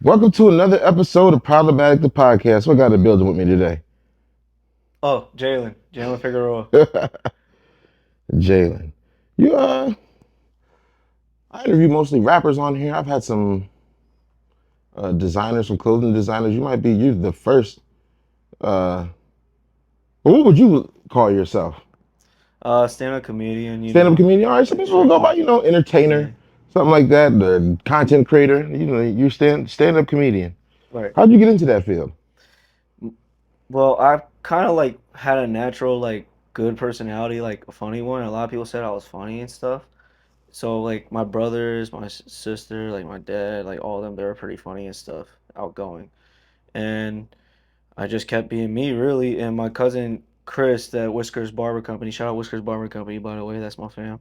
Welcome to another episode of Problematic the Podcast. What got a building with me today? Oh, Jalen Figueroa. Jaylen. You I interview mostly rappers on here. I've had some designers, some clothing designers. You the first uh what would you call yourself? Stand-up comedian, Stand-up comedian. All right, some people will go by, tricky. entertainer, Yeah, something like that, the content creator, you stand-up comedian. right. How'd you get into that field? Well, I've kind of like had a natural like good personality, like a funny one. A lot of people said I was funny and stuff. So like my brothers, my sister, like my dad, like all of them, they were pretty funny and stuff, outgoing. And I just kept being me, really. And my cousin Chris, that Whiskers Barber Company, shout out Whiskers Barber Company, by the way, that's my fam.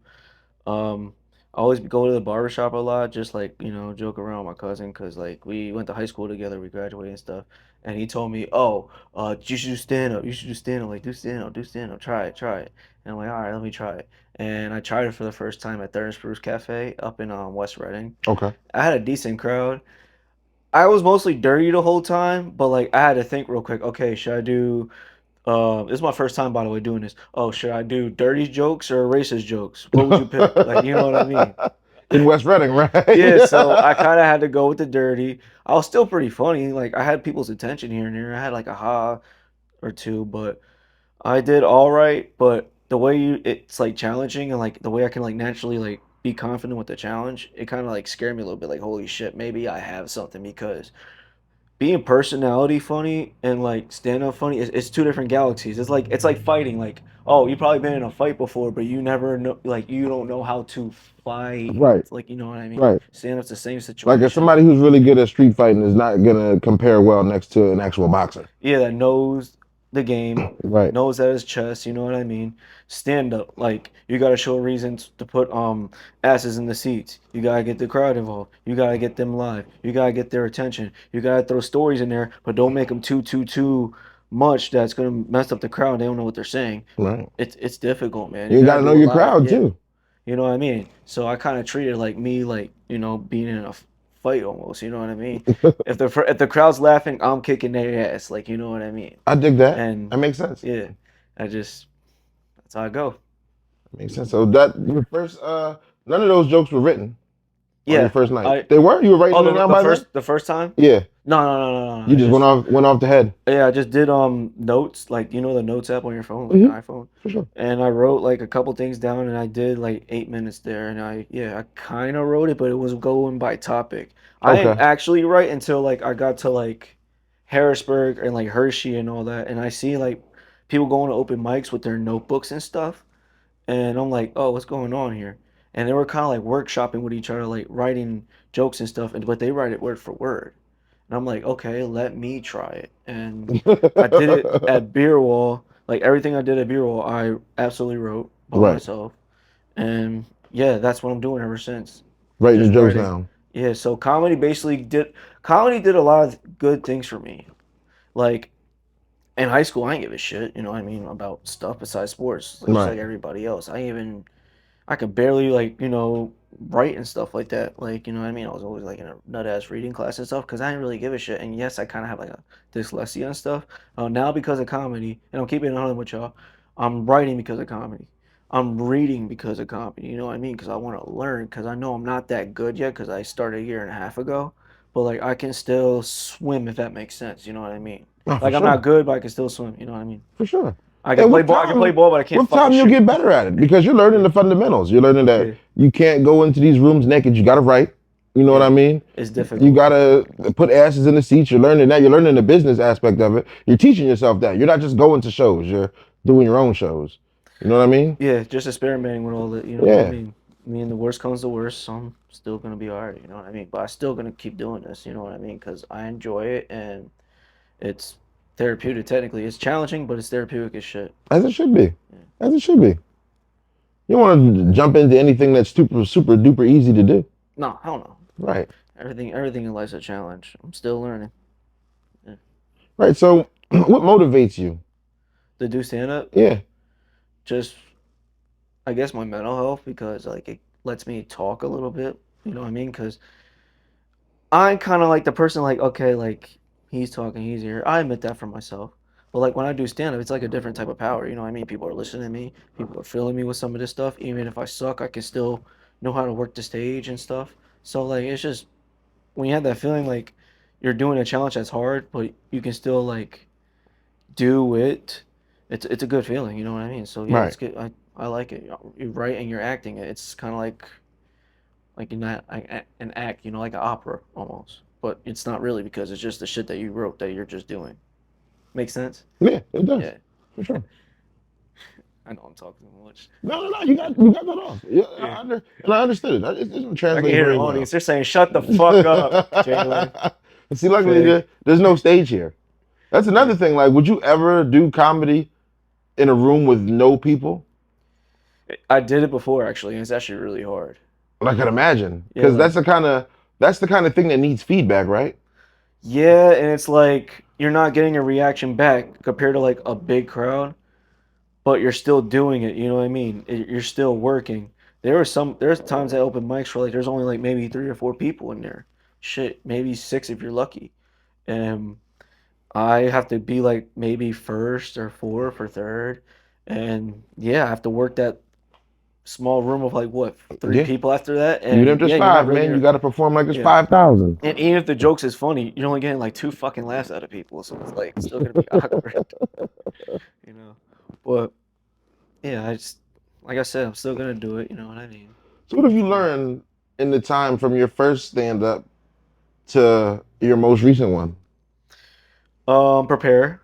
Um, I always go to the barber shop a lot, just like, joke around with my cousin, because like we went to high school together, we graduated and stuff. And he told me, oh, you should do stand up. You should do stand up. Like, do stand up. Try it, try it. And I'm like, all right, let me try it. And I tried it for the first time at Third and Spruce Cafe up in West Reading. Okay. I had a decent crowd. I was mostly dirty the whole time, but like I had to think real quick. Okay, should I do this is my first time, by the way, doing this. Oh, should I do dirty jokes or racist jokes? What would you pick? Like, you know what I mean? In West Reading, Yeah, so I right? kind of had to go with the dirty. I was still pretty funny. Like, I had people's attention here and there. I had like a ha or two, but I did all right. But the way it's like challenging and like the way I can like naturally like be confident with the challenge, it kind of like scared me a little bit. Like, holy shit, maybe I have something because being personality funny and like stand up funny it's two different galaxies. It's like fighting. Like, oh, you probably been in a fight before, but you never know. Like, you don't know how to fight. Right, Like, you know what I mean? right. Stand up's the same Like if situation. somebody who's really good at street fighting is not gonna compare well next to an actual boxer. Yeah, that knows the game, Right. knows that his chess. You know what I mean? Stand up. Like, you gotta show reasons to put asses in the seats. You gotta get the crowd involved. You gotta get them live. You gotta get their attention. You gotta throw stories in there, but don't make them too much. That's gonna mess up the crowd. They don't know what they're saying. Right. It's difficult, man. You You gotta gotta know do a your lot. crowd Yeah. too. You know what I mean? So I kind of treated like me, like, being in a fight almost. You know what I mean? If the crowd's laughing, I'm kicking their ass. Like, you know what I mean? I dig that. And That makes sense. yeah, I just that's how I go. That makes sense. So that your first none of those jokes were written on your Yeah, first night. I They were? You were writing oh them the down the by then? first time? Yeah. No, no, no, no, no. You I just just went off the head. Yeah, I just did notes, like, the notes app on your phone, like the Hmm. iPhone. For sure. And I wrote like a couple things down and I did like 8 minutes there and I kind of wrote it, but it was going by topic. I didn't Okay. actually write until like I got to like Harrisburg and like Hershey and all that, and I see like people going to open mics with their notebooks and stuff, and I'm like, oh, what's going on here? And they were kind of like workshopping with each other, like writing jokes and stuff, and but they write it word for word. And I'm like, okay, let me try it. And I did it at Beer Wall. Like everything I did at Beer Wall, I absolutely wrote by Right. myself. And yeah, that's what I'm doing ever since. Writing your Just jokes writing. down. Yeah, so comedy did a lot of good things for me. Like in high school, I didn't give a shit, about stuff besides sports, like just Right. like everybody else. I could barely like write and stuff like that. Like, you know what I mean? I was always like in a nut ass reading class and stuff because I didn't really give a shit. And yes, I kind of have like a dyslexia and stuff. Now because of comedy, and I'm keeping it on with y'all, I'm writing because of comedy. I'm reading because of comedy. You know what I mean? Because I want to learn. Because I know I'm not that good yet. Because I started a year and a half ago. But like I can still swim if that makes sense. You know what I mean? Oh, for Like I'm not sure. good, but I can still swim. You know what I mean? For sure. I can And play ball. I can play ball, but I can't with fucking time you'll shoot. get better at it because you're learning Yeah, the fundamentals. You're learning that yeah, you can't go into these rooms naked. You gotta write. You know what yeah. I mean? It's You difficult. gotta put asses in the seats. You're learning that. You're learning the business aspect of it. You're teaching yourself that. You're not just going to shows. You're doing your own shows. You know what I mean? Yeah, just experimenting with all the, you know what I Yeah. mean? I mean, the worst comes to worst, so I'm still gonna be alright, you know what I mean? But I still gonna keep doing this, you know what I mean? Because I enjoy it and it's therapeutic. Technically, it's challenging, but it's therapeutic as shit. As it should be. Yeah. As it should be. You want to jump into anything that's super duper easy to do. No, hell no. Right. Everything in life's a challenge. I'm still learning. Yeah. Right. So, what motivates you? To do stand up, Yeah. just I guess my mental health because like it lets me talk a little bit. You know what I mean? Because I'm kind of like the person like, okay, like he's talking, he's here. I admit that for myself. But like when I do stand up, it's like a different type of power. You know what I mean? People are listening to me. People are feeling me with some of this stuff. Even if I suck, I can still know how to work the stage and stuff. So like it's just when you have that feeling like you're doing a challenge that's hard, but you can still like do it. It's a good feeling. You know what I mean? So yeah, Right. it's good. I like it. You're right, and you're acting it. It's kind of like in that an act, you know, like an opera almost. But it's not really because it's just the shit that you wrote that you're just doing. Make sense? Yeah, it does Yeah. for sure. I know I'm talking too much. No, no, no. You got that off. Yeah, Yeah. and I understood it. It didn't I can translate hear the very audience. well. They're saying, "Shut the fuck up, Jalen." See, luckily Fig. there's no stage here. That's Yeah. another thing. Like, would you ever do comedy in a room with no people? I did it before actually, and it's actually really hard. I could imagine, Yeah, because like that's the kind of thing that needs feedback, right? yeah, and it's like you're not getting a reaction back compared to like a big crowd, but you're still doing it. You know what I mean? You're still working. There's times I open mics for like there's only like maybe 3 or 4 people in there. Shit, maybe 6 if you're lucky. And I have to be like maybe first or fourth or third. And yeah, I have to work that small room of like what, three Yeah. people after that. Even if And there's yeah, you're not five, really man, you got to perform like it's yeah. 5,000. And even if the jokes is funny, you're only getting like 2 fucking laughs out of people. So it's like still gonna be awkward, you know. But yeah, I just like I said, I'm still gonna do it. You know what I mean? So, what have you Yeah. learned in the time from your first stand up to your most recent one? Prepare.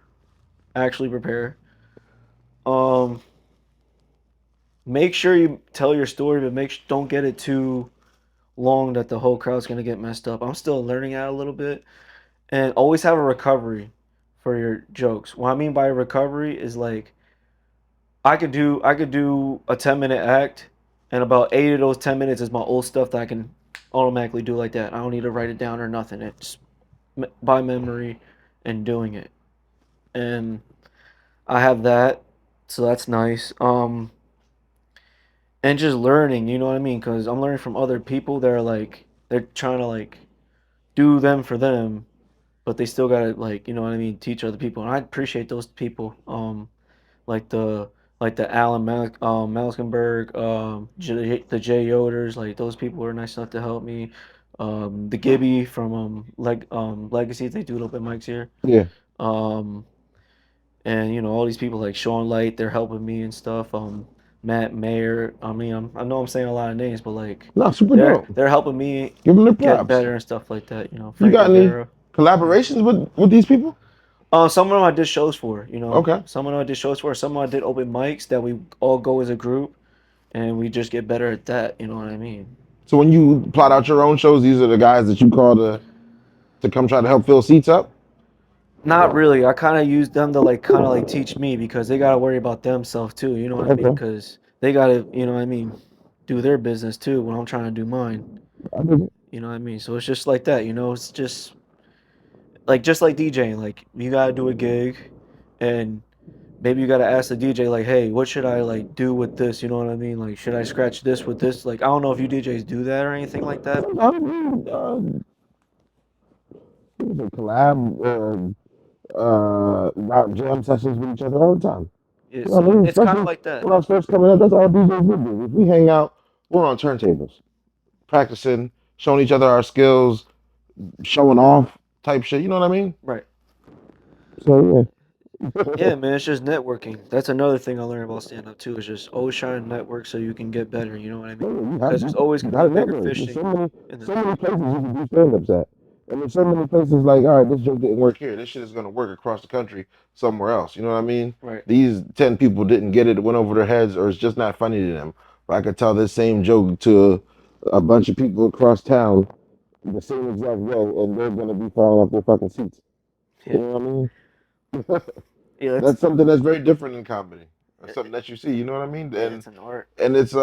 Actually, prepare. Um, make sure you tell your story, but don't get it too long that the whole crowd's gonna get messed up. I'm still learning out a little bit, and always have a recovery for your jokes. What I mean by recovery is like I could do a 10-minute act, and about 8 of those 10 minutes is my old stuff that I can automatically do like that. I don't need to write it down or nothing. It's by memory and doing it, and I have that, so that's nice. And just learning, you know what I mean? Because I'm learning from other people that are like they're trying to like do them for them, but they still gotta like you know what I mean, teach other people, and I appreciate those people. Like the Alan Malskenberg, the Jay Yoders, like those people were nice enough to help me. The Gibby from Legacy, they do open mics here. Yeah. Um, and you know all these people like Sean Light, they're helping me and stuff. Matt Mayer. I mean, I know I'm saying a lot of names, but like No, super they're dope. they're helping me Give them their get props. better and stuff like that. You know, You Frank got any Rivera. Yeah. collaborations with these people? Some of them I did shows for. You know, Okay. some of them I did shows for. Some of them I did open mics that we all go as a group, and we just get better at that. You know what I mean? So when you plot out your own shows, these are the guys that you call to come try to help fill seats up. Not really. I kind of use them to like kind of like teach me because they gotta worry about themselves too. You know what I mean? Okay. Because they gotta, you know what I mean, do their business too when I'm trying to do mine. I dig it. You know what I mean? So it's just like that. You know, it's just like DJing. Like you gotta do a gig, and maybe you gotta ask the DJ like, hey, what should I like do with this? You know what I mean? Like, should I scratch this with this? Like, I don't know if you DJs do that or anything like that. Sometimes collab, rock jam sessions with each other all the time. Yeah, You know what I so mean? it's kind of Especially like that. when I was first coming up, that's all DJs would do. If we hang out, we're on turntables, practicing, showing each other our skills, showing off type shit. You know what I mean? Right. So yeah. Yeah, man, it's just networking. That's another thing I learned about stand up too, is just always trying to network so you can get better, you know what I mean? You have Because there's to. always You gonna got be to bigger network. fish There's in the so many places you can do stand-ups at, and there's so many places like, all right, this joke didn't work here. This shit is gonna work across the country somewhere else. You know what I mean? right. These 10 people didn't get it. It went over their heads, or it's just not funny to them. But I could tell this same joke to a bunch of people across town the same exact way, and they're gonna be falling off their fucking seats. You Yeah. know what I mean? Yeah, That's something that's very different in comedy. That's something that you see. You know what I mean? yeah, it's an art. And it's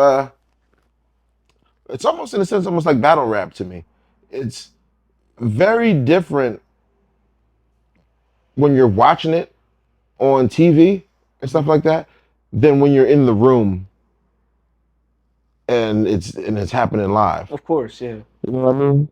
almost in a sense almost like battle rap to me. It's very different when you're watching it on TV and stuff Hmm. like that than when you're in the room and it's happening live. Of course, yeah. You know what I mean?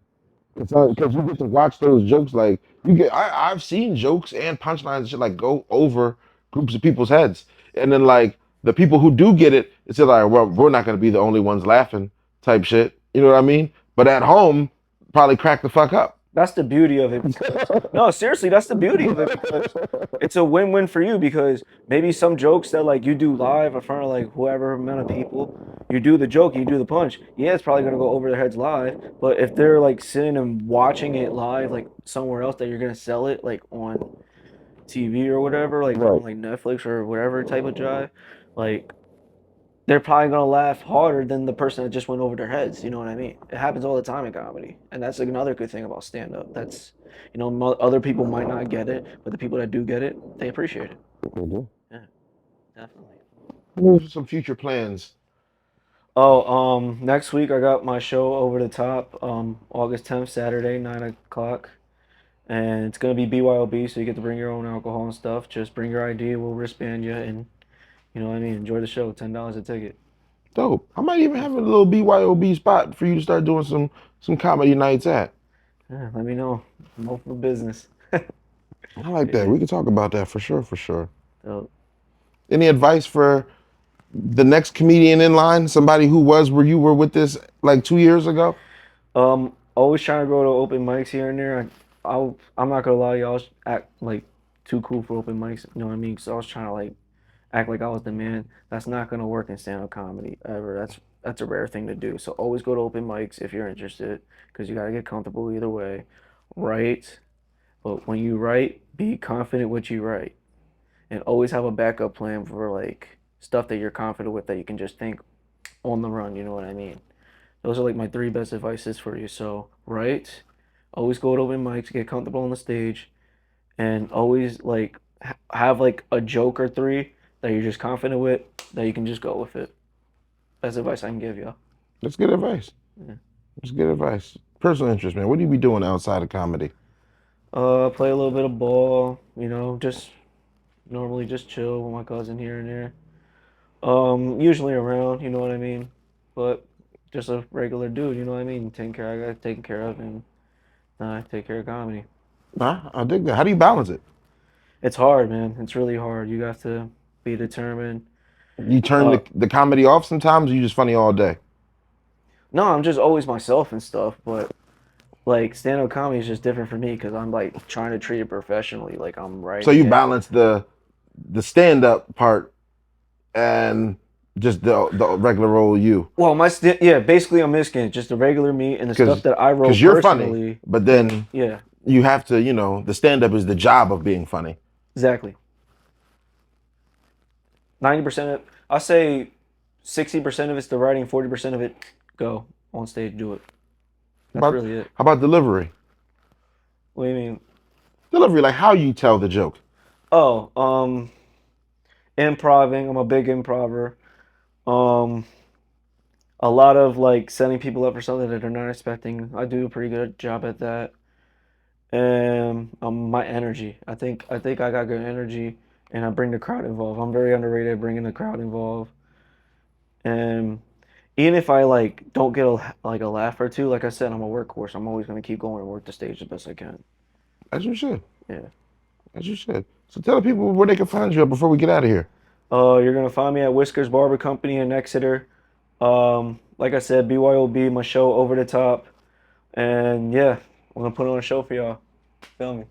Because you get to watch those jokes. Like you get, I've seen jokes and punchlines and shit like go over groups of people's heads, and then like the people who do get it, it's just like, well, we're not going to be the only ones laughing, type shit. You know what I mean? But at home, probably crack the fuck up. That's the beauty of it because no, seriously, that's the beauty of it because it's a win-win for you because maybe some jokes that like you do live in front of like whoever amount of people, you do the joke, you do the punch. Yeah, it's probably gonna go over their heads live, but if they're like sitting and watching it live like somewhere else that you're gonna sell it like on TV or whatever, like on Right. like Netflix or whatever type of jive, like they're probably gonna laugh harder than the person that just went over their heads. You know what I mean? It happens all the time in comedy, and that's like another good thing about stand up. That's other people might not get it, but the people that do get it, they appreciate it. Mhm. Yeah, definitely. What are some future plans? Oh, next week I got my show Over the Top, August 10th, Saturday, 9 o'clock, and it's gonna be BYOB, so you get to bring your own alcohol and stuff. Just bring your ID, we'll wristband you, and you know what I mean. Enjoy the show. $10 a ticket. Dope. I might even have a little BYOB spot for you to start doing some comedy nights at. Yeah, let me know. I'm open for business. I like that. Yeah. We could talk about that for sure, for sure. So, Any advice for the next comedian in line? Somebody who was where you were with this like 2 years ago? always trying to go to open mics here and there. I'm not gonna lie, y'all. I was act like too cool for open mics. You know what I mean? Because I was trying to like act like I was the man. That's not gonna work in stand-up comedy ever. That's a rare thing to do. So always go to open mics if you're interested, because you gotta get comfortable either way. Write, but when you write, be confident what you write, and always have a backup plan for like stuff that you're confident with that you can just think on the run. You know what I mean? Those are like my three best advices for you. So, write, always go to open mics, get comfortable on the stage, and always like have like a joke or three that you're just confident with that you can just go with it. That's advice I can give you. That's good advice. Yeah. That's good advice. Personal interest, man. What do you be doing outside of comedy? Play a little bit of ball. Just normally just chill with my cousin here and there. Usually around. You know what I mean. But just a regular dude. You know what I mean. Taking care. I got taken care of, and I take care of comedy. Nah, I dig that. How do you balance it? It's hard, man. It's really hard. You have to be determined. You turn Uh, the comedy off sometimes, or you just funny all day? no, I'm just always myself and stuff, but like stand-up comedy is just different for me because I'm like trying to treat it professionally. Like I'm So writing you it. balance the stand up part and just the regular role you, Well, yeah, basically I'm Mexican, just the regular me and the stuff because that I because wrote you're funny, personally. but then Yeah, you have to, the stand up is the job of being funny. exactly. 90% of I say 60% of it's the writing, 40% of it go on stage, do it. That's About really it. how about delivery? What do you mean? Delivery, like how you tell the joke. Oh, improving. I'm a big improver. Um, a lot of like setting people up for something that they're not expecting. I do a pretty good job at that. And my energy. I think I got good energy, and I bring the crowd involved. I'm very underrated at bringing the crowd involved. And even if I like don't get a laugh or two, like I said, I'm a workhorse. I'm always gonna keep going and work the stage the best I can. As you should. Yeah. As you should. So tell the people where they can find you before we get out of here. You're gonna find me at Whiskers Barber Company in Exeter. Like I said, BYOB, my show Over the Top, and yeah, I'm gonna put on a show for y'all. Feel me?